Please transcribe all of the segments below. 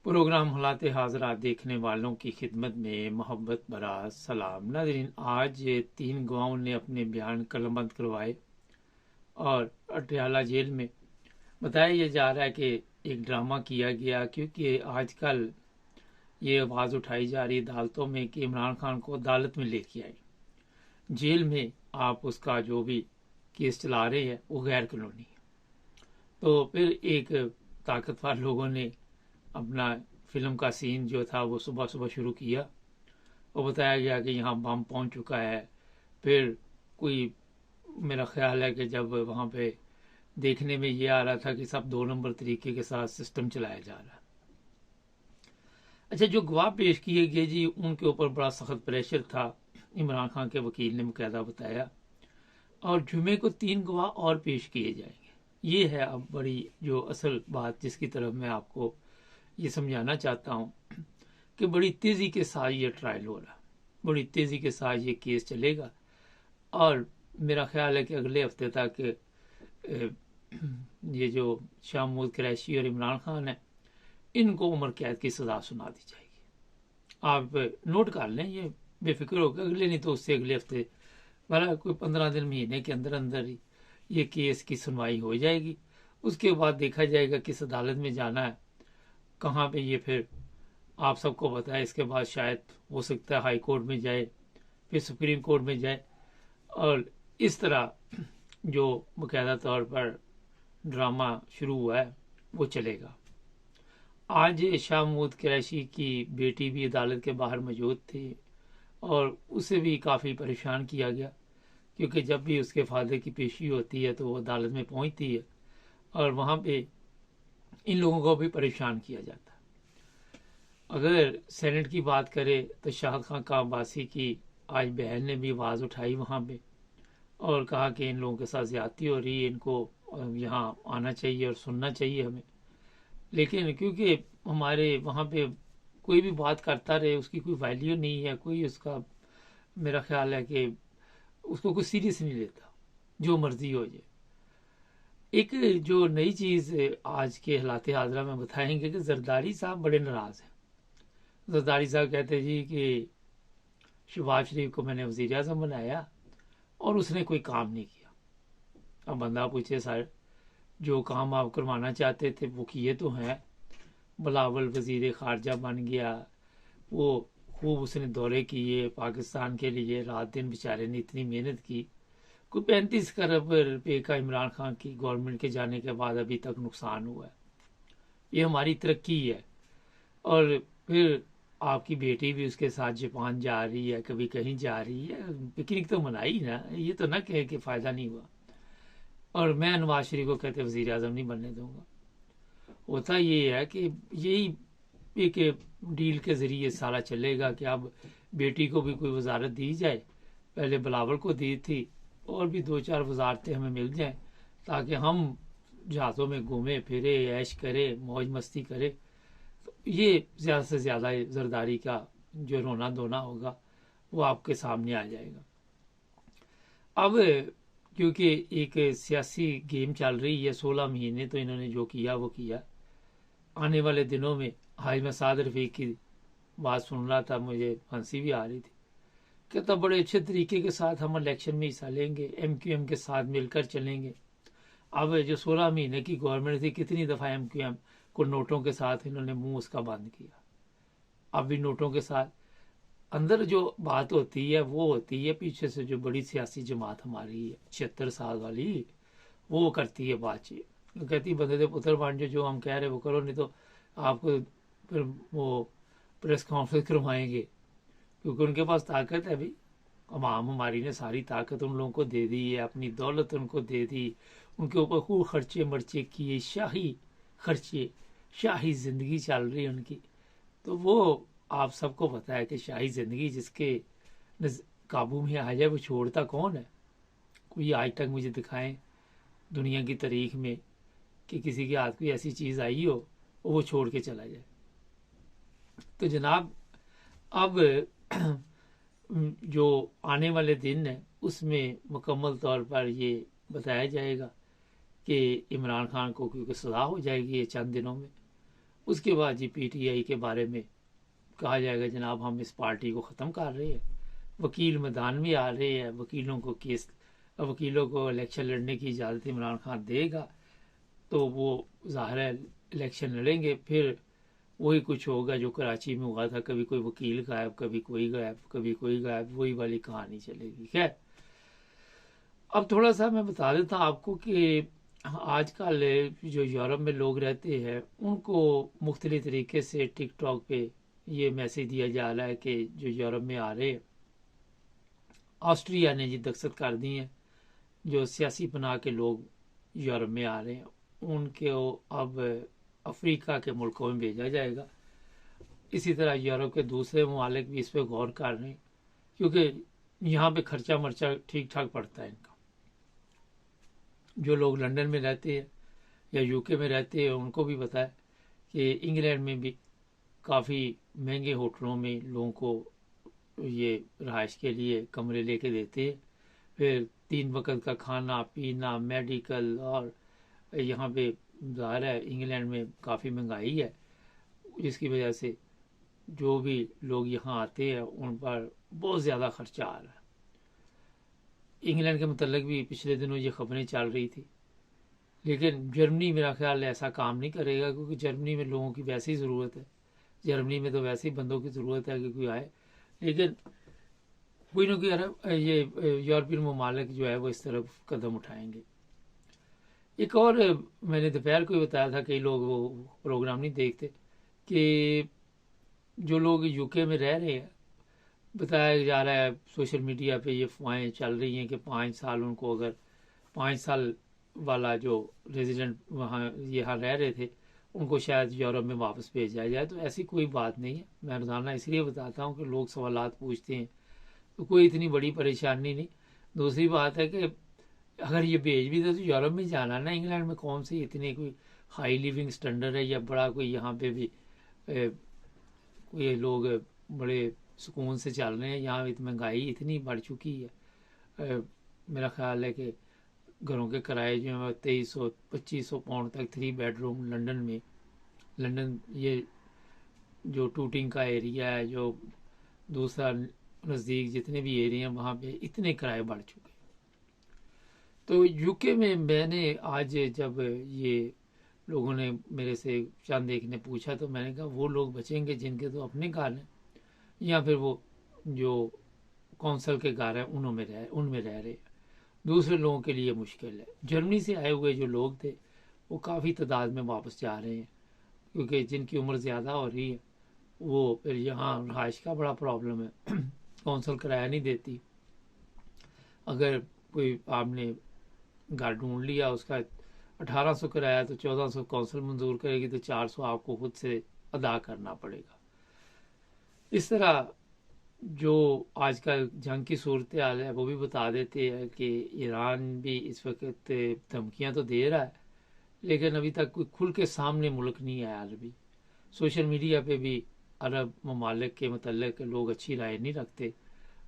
Programme حالات حاضرات دیکھنے والوں کی خدمت میں محبت برا سلام۔ ناظرین، آج 3 گواہوں نے اپنے بیان قلم بند کروائے اور اٹیالہ جیل میں بتایا یہ جا رہا ہے کہ ایک ڈرامہ کیا گیا، کیونکہ آج کل یہ آواز اٹھائی جا رہی عدالتوں میں کہ عمران خان کو عدالت میں لے کے آئے، جیل میں آپ اس کا جو بھی کیس چلا رہے ہیں وہ غیر قانونی ہے۔ تو پھر ایک طاقتور لوگوں نے اپنا فلم کا سین جو تھا وہ صبح صبح شروع کیا اور بتایا گیا کہ یہاں بم پہنچ چکا ہے۔ پھر کوئی میرا خیال ہے کہ جب وہاں پہ دیکھنے میں یہ آ رہا تھا کہ سب 2 نمبر طریقے کے ساتھ سسٹم چلایا جا رہا ہے۔ اچھا، جو گواہ پیش کیے گئے جی ان کے اوپر بڑا سخت پریشر تھا، عمران خان کے وکیل نے باقاعدہ بتایا، اور جمعے کو 3 گواہ اور پیش کیے جائیں گے۔ یہ ہے اب بڑی جو اصل بات جس کی طرف میں آپ کو یہ سمجھانا چاہتا ہوں کہ بڑی تیزی کے ساتھ یہ ٹرائل ہو رہا ہے، بڑی تیزی کے ساتھ یہ کیس چلے گا، اور میرا خیال ہے کہ اگلے ہفتے تک یہ جو شاہ محمود قریشی اور عمران خان ہیں ان کو عمر قید کی سزا سنا دی جائے گی۔ آپ نوٹ کر لیں، یہ بے فکر ہو کے اگلے نہیں تو اس سے اگلے ہفتے کوئی 15 دن مہینے کے اندر اندر ہی یہ کیس کی سنوائی ہو جائے گی۔ اس کے بعد دیکھا جائے گا کس عدالت میں جانا ہے، کہاں پہ یہ پھر آپ سب کو پتہ ہے۔ اس کے بعد شاید ہو سکتا ہے ہائی کورٹ میں جائے، پھر سپریم کورٹ میں جائے، اور اس طرح جو باقاعدہ طور پر ڈرامہ شروع ہوا ہے وہ چلے گا۔ آج شاہ محمود قریشی کی بیٹی بھی عدالت کے باہر موجود تھی اور اسے بھی کافی پریشان کیا گیا، کیونکہ جب بھی اس کے فادر کی پیشی ہوتی ہے تو وہ عدالت میں پہنچتی ہے اور وہاں پہ ان لوگوں کو بھی پریشان کیا جاتا ہے۔ اگر سینٹ کی بات کرے تو شاہد خان عباسی کی آج بہن نے بھی آواز اٹھائی وہاں پہ اور کہا کہ ان لوگوں کے ساتھ زیادتی ہو رہی ہے، ان کو یہاں آنا چاہیے اور سننا چاہیے ہمیں۔ لیکن کیونکہ ہمارے وہاں پہ کوئی بھی بات کرتا رہے اس کی کوئی ویلیو نہیں ہے، کوئی اس کا میرا خیال ہے کہ اس کو کوئی سیریس نہیں لیتا، جو مرضی ہو جائے۔ ایک جو نئی چیز آج کے حالات حاضرہ میں بتائیں گے کہ زرداری صاحب بڑے ناراض ہیں۔ زرداری صاحب کہتے جی کہ شہباز شریف کو میں نے وزیر اعظم بنایا اور اس نے کوئی کام نہیں کیا۔ اب بندہ پوچھے سر جو کام آپ کروانا چاہتے تھے وہ کیے تو ہیں، بلاول وزیر خارجہ بن گیا، وہ خوب اس نے دورے کیے پاکستان کے لیے، رات دن بیچارے نے اتنی محنت کی، کوئی 35 کروڑ روپے کا عمران خان کی گورنمنٹ کے جانے کے بعد ابھی تک نقصان ہوا ہے۔ یہ ہماری ترقی ہے۔ اور پھر آپ کی بیٹی بھی اس کے ساتھ جاپان جا رہی ہے، کبھی کہیں جا رہی ہے، پکنک تو منائی نا، یہ تو نہ کہے کہ فائدہ نہیں ہوا۔ اور میں نواز شریف کو کہتے وزیر اعظم نہیں بننے دوں گا۔ ہوتا یہ ہے کہ یہی ایک ڈیل کے ذریعے سارا چلے گا کہ اب بیٹی کو بھی کوئی وزارت دی جائے، پہلے بلاول کو دی تھی، اور بھی 2-4 وزارتیں ہمیں مل جائیں تاکہ ہم جہازوں میں گھومیں پھرے، عیش کرے، موج مستی کرے۔ تو یہ زیادہ سے زیادہ زرداری کا جو رونا دھونا ہوگا وہ آپ کے سامنے آ جائے گا۔ اب کیونکہ ایک سیاسی گیم چل رہی ہے، 16 مہینے تو انہوں نے جو کیا وہ کیا۔ آنے والے دنوں میں حاج میں سعد رفیق کی بات سن رہا تھا، مجھے ہنسی بھی آ رہی تھی، کہتا بڑے اچھے طریقے کے ساتھ ہم الیکشن میں حصہ لیں گے، ایم کیو ایم کے ساتھ مل کر چلیں گے۔ اب جو 16 مہینے کی گورنمنٹ تھی کتنی دفعہ ایم کیو ایم کو نوٹوں کے ساتھ انہوں نے منہ اس کا بند کیا، اب بھی نوٹوں کے ساتھ۔ اندر جو بات ہوتی ہے وہ ہوتی ہے، پیچھے سے جو بڑی سیاسی جماعت ہماری ہے 76 سال والی، وہ کرتی ہے بات چیت، کہتی بندے دے پتر بن جو ہم کہہ رہے وہ کرو، نہیں تو آپ کو پھر وہ پریس کانفرنس کروائیں گے، کیونکہ ان کے پاس طاقت ہے بھی۔ عوام ہماری نے ساری طاقت ان لوگوں کو دے دی ہے، اپنی دولت ان کو دے دی، ان کے اوپر خوب خرچے مرچے کیے، شاہی خرچے، شاہی زندگی چل رہی ہے ان کی۔ تو وہ آپ سب کو پتہ ہے کہ شاہی زندگی جس کے قابو میں آ جائے وہ چھوڑتا کون ہے؟ کوئی آج تک مجھے دکھائیں دنیا کی تاریخ میں کہ کسی کے ہاتھ کوئی ایسی چیز آئی ہو وہ چھوڑ کے چلا جائے۔ تو جناب اب جو آنے والے دن ہیں اس میں مکمل طور پر یہ بتایا جائے گا کہ عمران خان کو کیونکہ سزا ہو جائے گی یہ چند دنوں میں، اس کے بعد جی پی ٹی آئی کے بارے میں کہا جائے گا جناب ہم اس پارٹی کو ختم کر رہے ہیں، وکیل میدان میں آ رہے ہیں، وکیلوں کو الیکشن لڑنے کی اجازت عمران خان دے گا تو وہ ظاہر ہے الیکشن لڑیں گے، پھر وہی کچھ ہوگا جو کراچی میں ہوا تھا، کبھی کوئی وکیل غائب، کبھی کوئی غائب، کبھی کوئی غائب، وہی والی کہانی چلے گی۔ خیر، اب تھوڑا سا میں بتا دیتا ہوں آپ کو کہ آج کل جو یورپ میں لوگ رہتے ہیں ان کو مختلف طریقے سے ٹک ٹاک پہ یہ میسج دیا جا رہا ہے کہ جو یورپ میں آ رہے ہیں، آسٹریا نے جی دستخط کر دی ہیں، جو سیاسی پناہ کے لوگ یورپ میں آ رہے ہیں ان کو اب افریقہ کے ملکوں میں بھیجا جائے گا۔ اسی طرح یورپ کے دوسرے ممالک بھی اس پہ غور کر رہے ہیں، کیونکہ یہاں پہ خرچہ مرچہ ٹھیک ٹھاک پڑتا ہے ان کا۔ جو لوگ لندن میں رہتے ہیں یا یو کے میں رہتے ہیں ان کو بھی پتہ ہے کہ انگلینڈ میں بھی کافی مہنگے ہوٹلوں میں لوگوں کو یہ رہائش کے لیے کمرے لے کے دیتے ہیں، پھر 3 وقت کا کھانا پینا، میڈیکل، اور یہاں پہ ظاہر ہے انگلینڈ میں کافی مہنگائی ہے، جس کی وجہ سے جو بھی لوگ یہاں آتے ہیں ان پر بہت زیادہ خرچہ آ رہا ہے۔ انگلینڈ کے متعلق بھی پچھلے دنوں یہ خبریں چل رہی تھی، لیکن جرمنی میرا خیال ہے ایسا کام نہیں کرے گا، کیونکہ جرمنی میں لوگوں کی ویسے ہی ضرورت ہے، جرمنی میں تو ویسے ہی بندوں کی ضرورت ہے کہ کوئی آئے، لیکن کوئی نہ کوئی یہ یورپین ممالک جو ہے وہ اس طرف قدم اٹھائیں گے۔ ایک اور میں نے دوپہر کو ہی بتایا تھا، کئی لوگ وہ پروگرام نہیں دیکھتے، کہ جو لوگ یو کے میں رہ رہے ہیں بتایا جا رہا ہے سوشل میڈیا پہ یہ افواہیں چل رہی ہیں کہ 5 سال ان کو، اگر 5 سال والا جو ریزیڈنٹ وہاں یہاں رہ رہے تھے ان کو شاید یورپ میں واپس بھیجا جائے، تو ایسی کوئی بات نہیں ہے۔ میں روزانہ اس لیے بتاتا ہوں کہ لوگ سوالات پوچھتے ہیں تو کوئی اتنی بڑی پریشانی نہیں۔ دوسری بات ہے کہ اگر یہ بھیج بھی دے تو یورپ میں جانا نا، انگلینڈ میں کون سی اتنی کوئی ہائی لیونگ سٹینڈرڈ ہے یا بڑا کوئی یہاں پہ بھی کوئی لوگ بڑے سکون سے چل رہے ہیں، یہاں مہنگائی اتنی بڑھ چکی ہے۔ میرا خیال ہے کہ گھروں کے کرائے جو ہیں 2300-2500 پاؤنڈ تک 3 بیڈ روم لندن میں، لندن یہ جو ٹوٹنگ کا ایریا ہے، جو دوسرا نزدیک جتنے بھی ایریا ہیں وہاں پہ اتنے کرائے بڑھ چکے۔ تو یو کے میں نے آج جب یہ لوگوں نے میرے سے چند ایک نے پوچھا تو میں نے کہا وہ لوگ بچیں گے جن کے تو اپنے گھر ہیں، یا پھر وہ جو کونسل کے گھر ہیں ان میں رہ رہے ہیں، دوسرے لوگوں کے لیے مشکل ہے۔ جرمنی سے آئے ہوئے جو لوگ تھے وہ کافی تعداد میں واپس جا رہے ہیں، کیونکہ جن کی عمر زیادہ ہو رہی ہے وہ پھر یہاں رہائش کا بڑا پرابلم ہے، کونسل کرایہ نہیں دیتی۔ اگر کوئی آپ نے گھر ڈھونڈ لیا اس کا 1800 کرایہ تو 1400 کونسل منظور کرے گی، تو 400 آپ کو خود سے ادا کرنا پڑے گا۔ اس طرح جو آج کل جنگ کی صورتحال ہے وہ بھی بتا دیتے ہیں کہ ایران بھی اس وقت دھمکیاں تو دے رہا ہے، لیکن ابھی تک کوئی کھل کے سامنے ملک نہیں آیا عربی۔ سوشل میڈیا پہ بھی عرب ممالک کے متعلق لوگ اچھی رائے نہیں رکھتے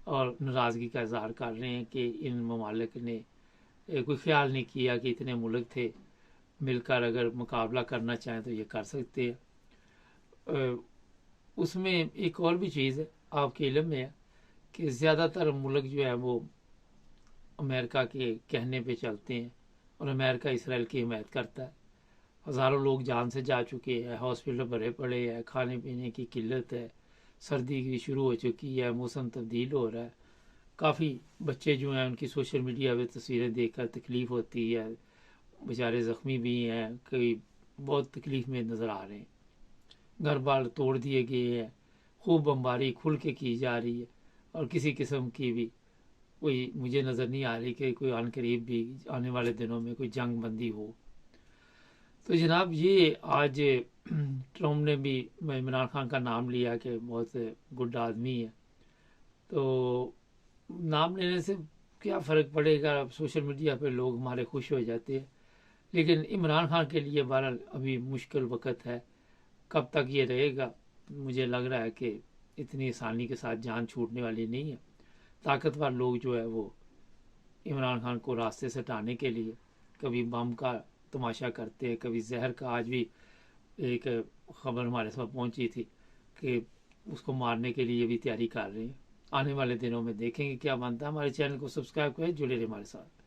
اور ناراضگی کا اظہار کر رہے ہیں کہ ان ممالک نے کوئی خیال نہیں کیا کہ اتنے ملک تھے، مل کر اگر مقابلہ کرنا چاہیں تو یہ کر سکتے ہیں۔ اس میں ایک اور بھی چیز ہے، آپ کے علم میں ہے کہ زیادہ تر ملک جو ہے وہ امریکہ کے کہنے پہ چلتے ہیں، اور امریکہ اسرائیل کی حمایت کرتا ہے۔ ہزاروں لوگ جان سے جا چکے ہیں، ہاسپٹل بھرے پڑے ہیں، کھانے پینے کی قلت ہے، سردی کی شروع ہو چکی ہے، موسم تبدیل ہو رہا ہے، کافی بچے جو ہیں ان کی سوشل میڈیا پہ تصویریں دیکھ کر تکلیف ہوتی ہے، بیچارے زخمی بھی ہیں، کئی بہت تکلیف میں نظر آ رہے ہیں، گھر بار توڑ دیے گئے ہیں، خوب بمباری کھل کے کی جا رہی ہے، اور کسی قسم کی بھی کوئی مجھے نظر نہیں آ رہی کہ کوئی عن قریب بھی آنے والے دنوں میں کوئی جنگ بندی ہو۔ تو جناب یہ آج ٹرمپ نے بھی عمران خان کا نام لیا کہ بہت گڈ آدمی ہے، تو نام لینے سے کیا فرق پڑے گا، سوشل میڈیا پہ لوگ ہمارے خوش ہو جاتے ہیں، لیکن عمران خان کے لیے بہرحال ابھی مشکل وقت ہے، کب تک یہ رہے گا مجھے لگ رہا ہے کہ اتنی آسانی کے ساتھ جان چھوٹنے والی نہیں ہے۔ طاقتور لوگ جو ہے وہ عمران خان کو راستے سے ہٹانے کے لیے کبھی بم کا تماشا کرتے ہیں، کبھی زہر کا۔ آج بھی ایک خبر ہمارے ساتھ پہنچی تھی کہ اس کو مارنے کے لیے بھی تیاری کر رہے ہیں. آنے والے دنوں میں دیکھیں گے کیا بنتا ہے. ہمارے چینل کو سبسکرائب کریں, جڑے رہے ہمارے ساتھ.